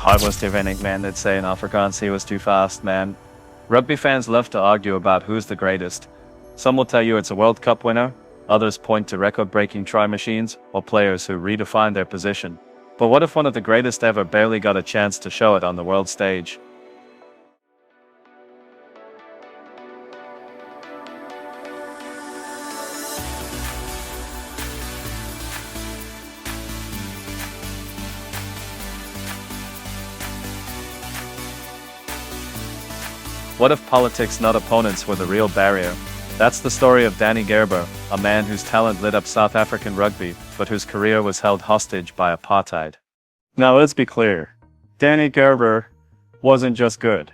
Hij was te weinig, man. They'd say in Afrikaans, he was too fast, man. Rugby fans love to argue about who's the greatest. Some will tell you it's a World Cup winner, others point to record-breaking try machines, or players who redefine their position. But what if one of the greatest ever barely got a chance to show it on the world stage? What if politics, not opponents, were the real barrier? That's the story of Danie Gerber, a man whose talent lit up South African rugby, but whose career was held hostage by apartheid. Now let's be clear. Danie Gerber wasn't just good.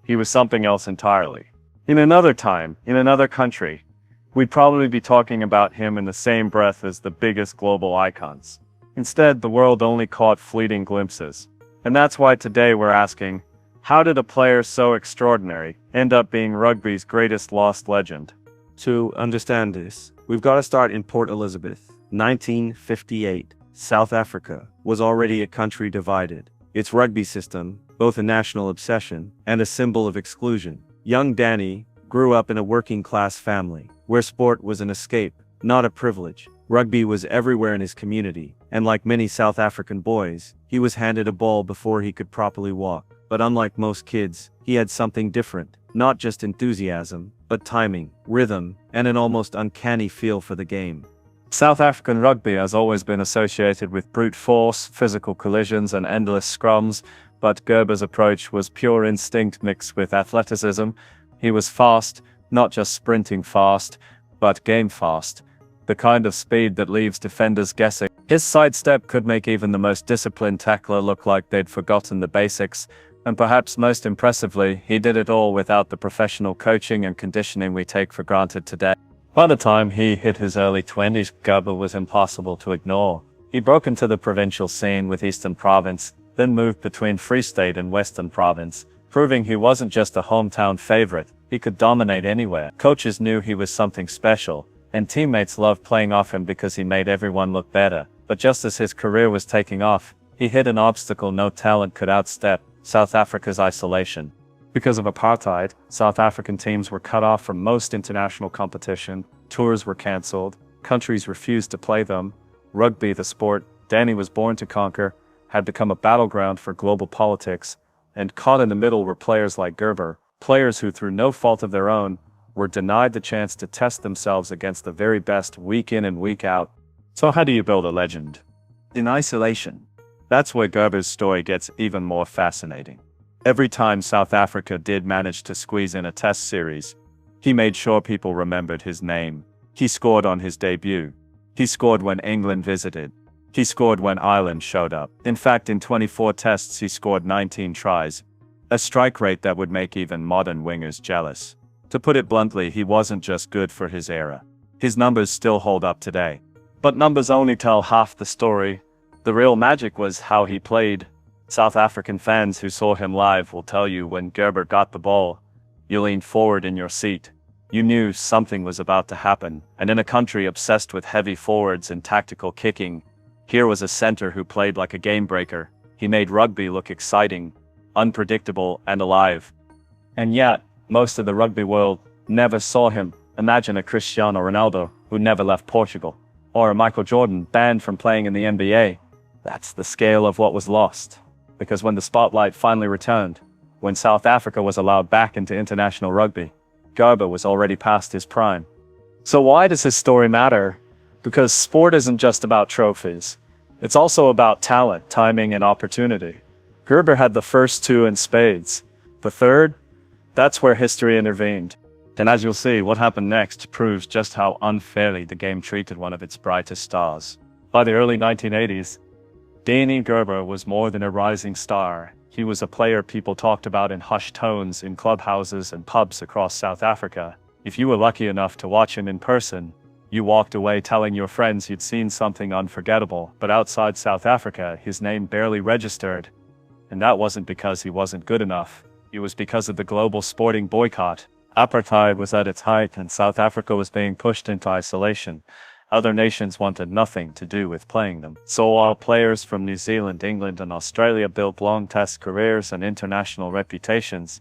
He was something else entirely. In another time, in another country, we'd probably be talking about him in the same breath as the biggest global icons. Instead, the world only caught fleeting glimpses. And that's why today we're asking, how did a player so extraordinary end up being rugby's greatest lost legend? To understand this, we've got to start in Port Elizabeth. 1958. South Africa was already a country divided. Its rugby system, both a national obsession and a symbol of exclusion. Young Danie grew up in a working-class family, where sport was an escape, not a privilege. Rugby was everywhere in his community, and like many South African boys, he was handed a ball before he could properly walk. But unlike most kids, he had something different, not just enthusiasm, but timing, rhythm, and an almost uncanny feel for the game. South African rugby has always been associated with brute force, physical collisions, and endless scrums, but Gerber's approach was pure instinct mixed with athleticism. He was fast, not just sprinting fast, but game fast, the kind of speed that leaves defenders guessing. His sidestep could make even the most disciplined tackler look like they'd forgotten the basics. And perhaps most impressively, he did it all without the professional coaching and conditioning we take for granted today. By the time he hit his early 20s, Gerber was impossible to ignore. He broke into the provincial scene with Eastern Province, then moved between Free State and Western Province, proving he wasn't just a hometown favorite, he could dominate anywhere. Coaches knew he was something special, and teammates loved playing off him because he made everyone look better. But just as his career was taking off, he hit an obstacle no talent could outstep: South Africa's isolation. Because of apartheid, South African teams were cut off from most international competition, tours were cancelled, countries refused to play them. Rugby, the sport Danie was born to conquer, had become a battleground for global politics, and caught in the middle were players like Gerber, players who through no fault of their own, were denied the chance to test themselves against the very best week in and week out. So how do you build a legend? In isolation. That's where Gerber's story gets even more fascinating. Every time South Africa did manage to squeeze in a test series, he made sure people remembered his name. He scored on his debut. He scored when England visited. He scored when Ireland showed up. In fact, in 24 tests he scored 19 tries, a strike rate that would make even modern wingers jealous. To put it bluntly, he wasn't just good for his era. His numbers still hold up today. But numbers only tell half the story. The real magic was how he played. South African fans who saw him live will tell you when Gerber got the ball, you leaned forward in your seat. You knew something was about to happen, and in a country obsessed with heavy forwards and tactical kicking, here was a center who played like a game breaker. He made rugby look exciting, unpredictable, and alive. And yet, most of the rugby world never saw him. Imagine a Cristiano Ronaldo who never left Portugal, or a Michael Jordan banned from playing in the NBA. That's the scale of what was lost. Because when the spotlight finally returned, when South Africa was allowed back into international rugby, Gerber was already past his prime. So why does his story matter? Because sport isn't just about trophies. It's also about talent, timing, and opportunity. Gerber had the first two in spades. The third? That's where history intervened. And as you'll see, what happened next proves just how unfairly the game treated one of its brightest stars. By the early 1980s, Danie Gerber was more than a rising star. He was a player people talked about in hushed tones in clubhouses and pubs across South Africa. If you were lucky enough to watch him in person, you walked away telling your friends you'd seen something unforgettable. But outside South Africa, his name barely registered. And that wasn't because he wasn't good enough. It was because of the global sporting boycott. Apartheid was at its height and South Africa was being pushed into isolation. Other nations wanted nothing to do with playing them. So while players from New Zealand, England, and Australia built long test careers and international reputations,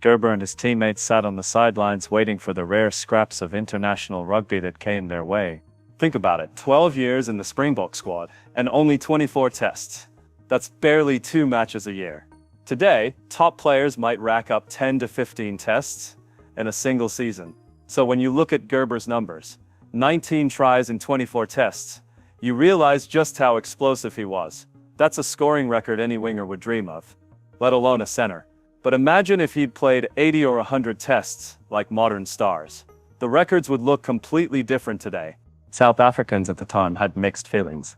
Gerber and his teammates sat on the sidelines waiting for the rare scraps of international rugby that came their way. Think about it, 12 years in the Springbok squad, and only 24 tests. That's barely 2 matches a year. Today, top players might rack up 10 to 15 tests in a single season. So when you look at Gerber's numbers, 19 tries in 24 tests, you realize just how explosive he was. That's a scoring record any winger would dream of, let alone a center. But imagine if he'd played 80 or 100 tests like modern stars. The records would look completely different today. South Africans at the time had mixed feelings.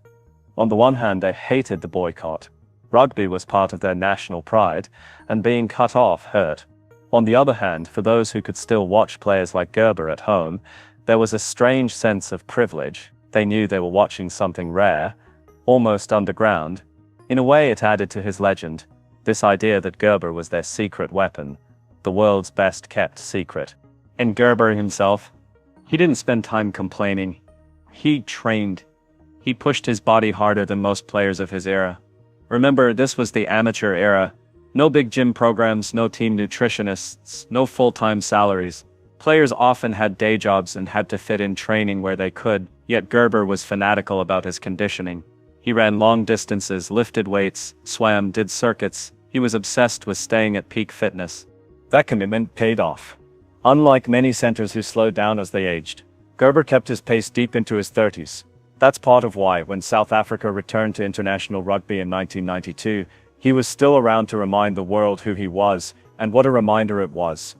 On the one hand, they hated the boycott. Rugby was part of their national pride, and being cut off hurt. On the other hand, for those who could still watch players like Gerber at home, there was a strange sense of privilege. They knew they were watching something rare, almost underground. In a way, it added to his legend. This idea that Gerber was their secret weapon, the world's best kept secret. And Gerber himself, he didn't spend time complaining. He trained. He pushed his body harder than most players of his era. Remember, this was the amateur era. No big gym programs, no team nutritionists, no full-time salaries. Players often had day jobs and had to fit in training where they could, yet Gerber was fanatical about his conditioning. He ran long distances, lifted weights, swam, did circuits. He was obsessed with staying at peak fitness. That commitment paid off. Unlike many centers who slowed down as they aged, Gerber kept his pace deep into his 30s. That's part of why, when South Africa returned to international rugby in 1992, he was still around to remind the world who he was, and what a reminder it was.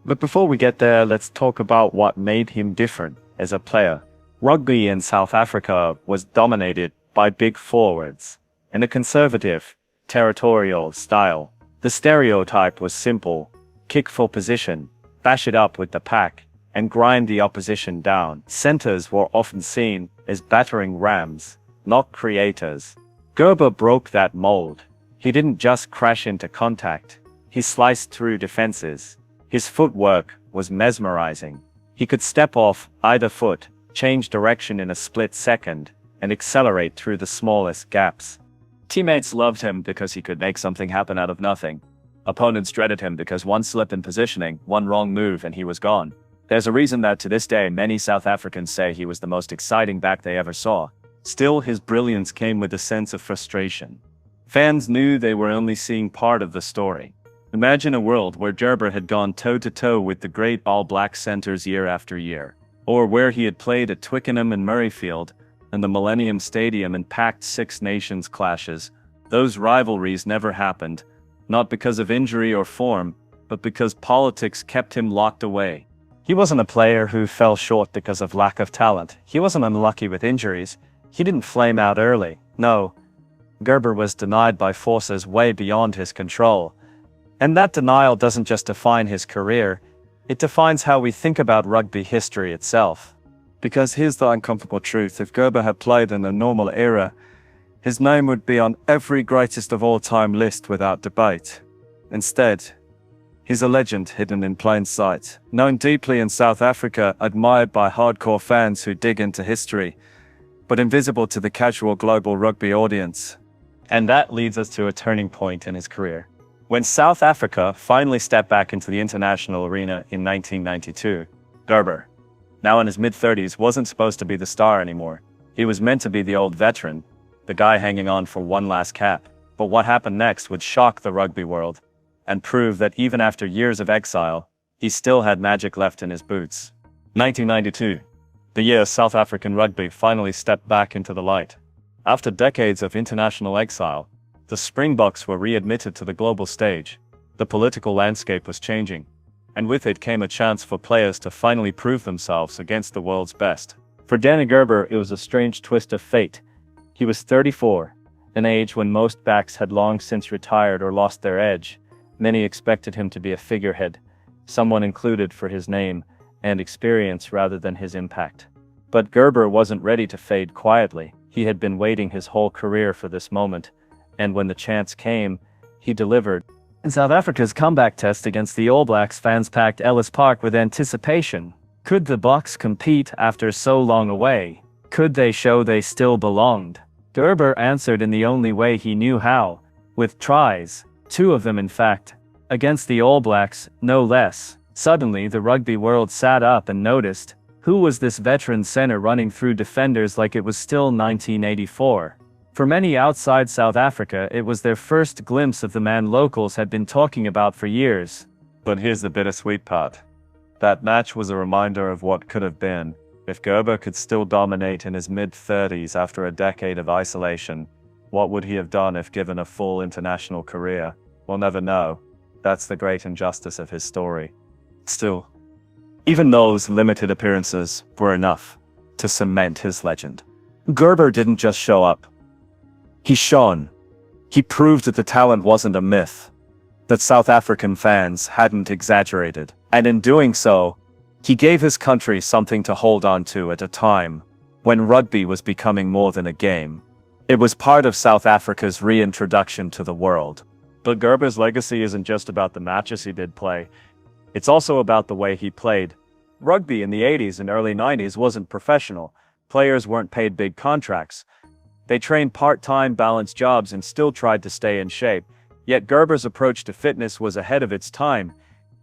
But before we get there, let's talk about what made him different as a player. Rugby in South Africa was dominated by big forwards, in a conservative, territorial style. The stereotype was simple: kick for position, bash it up with the pack, and grind the opposition down. Centers were often seen as battering rams, not creators. Gerber broke that mold. He didn't just crash into contact, he sliced through defenses. His footwork was mesmerizing. He could step off either foot, change direction in a split second, and accelerate through the smallest gaps. Teammates loved him because he could make something happen out of nothing. Opponents dreaded him because one slip in positioning, one wrong move, and he was gone. There's a reason that to this day many South Africans say he was the most exciting back they ever saw. Still, his brilliance came with a sense of frustration. Fans knew they were only seeing part of the story. Imagine a world where Gerber had gone toe-to-toe with the great All Black centers year after year, or where he had played at Twickenham and Murrayfield, and the Millennium Stadium in packed Six Nations clashes. Those rivalries never happened, not because of injury or form, but because politics kept him locked away. He wasn't a player who fell short because of lack of talent. He wasn't unlucky with injuries. He didn't flame out early. No, Gerber was denied by forces way beyond his control. And that denial doesn't just define his career, it defines how we think about rugby history itself. Because here's the uncomfortable truth: if Gerber had played in a normal era, his name would be on every greatest of all time list without debate. Instead, he's a legend hidden in plain sight, known deeply in South Africa, admired by hardcore fans who dig into history, but invisible to the casual global rugby audience. And that leads us to a turning point in his career. When South Africa finally stepped back into the international arena in 1992, Gerber, now in his mid-30s, wasn't supposed to be the star anymore. He was meant to be the old veteran, the guy hanging on for one last cap. But what happened next would shock the rugby world, and prove that even after years of exile, he still had magic left in his boots. 1992, the year South African rugby finally stepped back into the light. After decades of international exile, the Springboks were readmitted to the global stage. The political landscape was changing, and with it came a chance for players to finally prove themselves against the world's best. For Danie Gerber, it was a strange twist of fate. He was 34, an age when most backs had long since retired or lost their edge. Many expected him to be a figurehead, someone included for his name and experience rather than his impact. But Gerber wasn't ready to fade quietly. He had been waiting his whole career for this moment, and when the chance came, he delivered. In South Africa's comeback test against the All Blacks, fans packed Ellis Park with anticipation. Could the Boks compete after so long away? could they show they still belonged? Gerber answered in the only way he knew how, with tries, 2 of them in fact, against the All Blacks, no less. Suddenly the rugby world sat up and noticed, who was this veteran centre running through defenders like it was still 1984? For many outside South Africa, it was their first glimpse of the man locals had been talking about for years. But here's the bittersweet part. That match was a reminder of what could have been. If Gerber could still dominate in his mid-30s after a decade of isolation, what would he have done if given a full international career? We'll never know. That's the great injustice of his story. Still, even those limited appearances were enough to cement his legend. Gerber didn't just show up. He shone. He proved that the talent wasn't a myth, that South African fans hadn't exaggerated. And in doing so, he gave his country something to hold on to at a time when rugby was becoming more than a game. It was part of South Africa's reintroduction to the world. But Gerber's legacy isn't just about the matches he did play. It's also about the way he played. Rugby in the 80s and early 90s wasn't professional. Players weren't paid big contracts. They trained part-time, balanced jobs and still tried to stay in shape. Yet Gerber's approach to fitness was ahead of its time.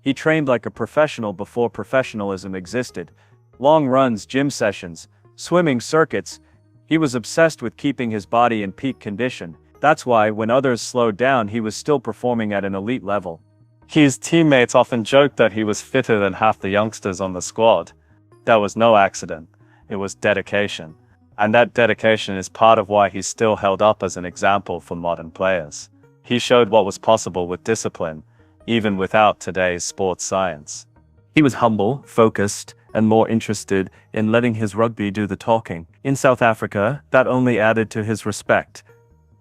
He trained like a professional before professionalism existed. Long runs, gym sessions, swimming circuits. He was obsessed with keeping his body in peak condition. That's why, when others slowed down, he was still performing at an elite level. His teammates often joked that he was fitter than half the youngsters on the squad. That was no accident. It was dedication. And that dedication is part of why he's still held up as an example for modern players. He showed what was possible with discipline, even without today's sports science. He was humble, focused, and more interested in letting his rugby do the talking. In South Africa, that only added to his respect.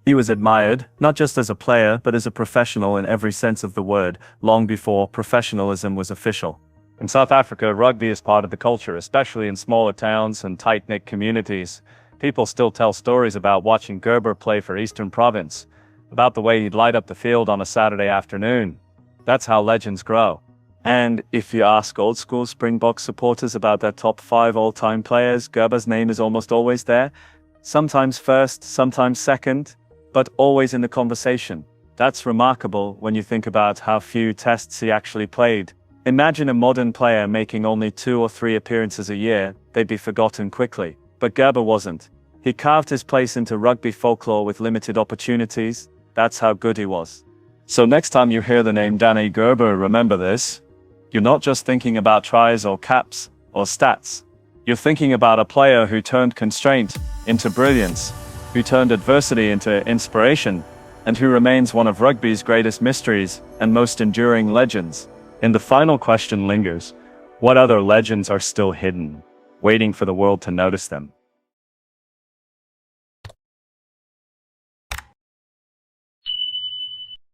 He was admired, not just as a player, but as a professional in every sense of the word, long before professionalism was official. In South Africa, rugby is part of the culture, especially in smaller towns and tight-knit communities. People still tell stories about watching Gerber play for Eastern Province, about the way he'd light up the field on a Saturday afternoon. That's how legends grow. And if you ask old-school Springboks supporters about their top 5 all-time players, Gerber's name is almost always there. Sometimes first, sometimes second, but always in the conversation. That's remarkable when you think about how few tests he actually played. Imagine a modern player making only 2 or 3 appearances a year. They'd be forgotten quickly. But Gerber wasn't. He carved his place into rugby folklore with limited opportunities. That's how good he was. So next time you hear the name Danie Gerber, remember this. You're not just thinking about tries or caps or stats. You're thinking about a player who turned constraint into brilliance, who turned adversity into inspiration, and who remains one of rugby's greatest mysteries and most enduring legends. And the final question lingers: what other legends are still hidden, waiting for the world to notice them?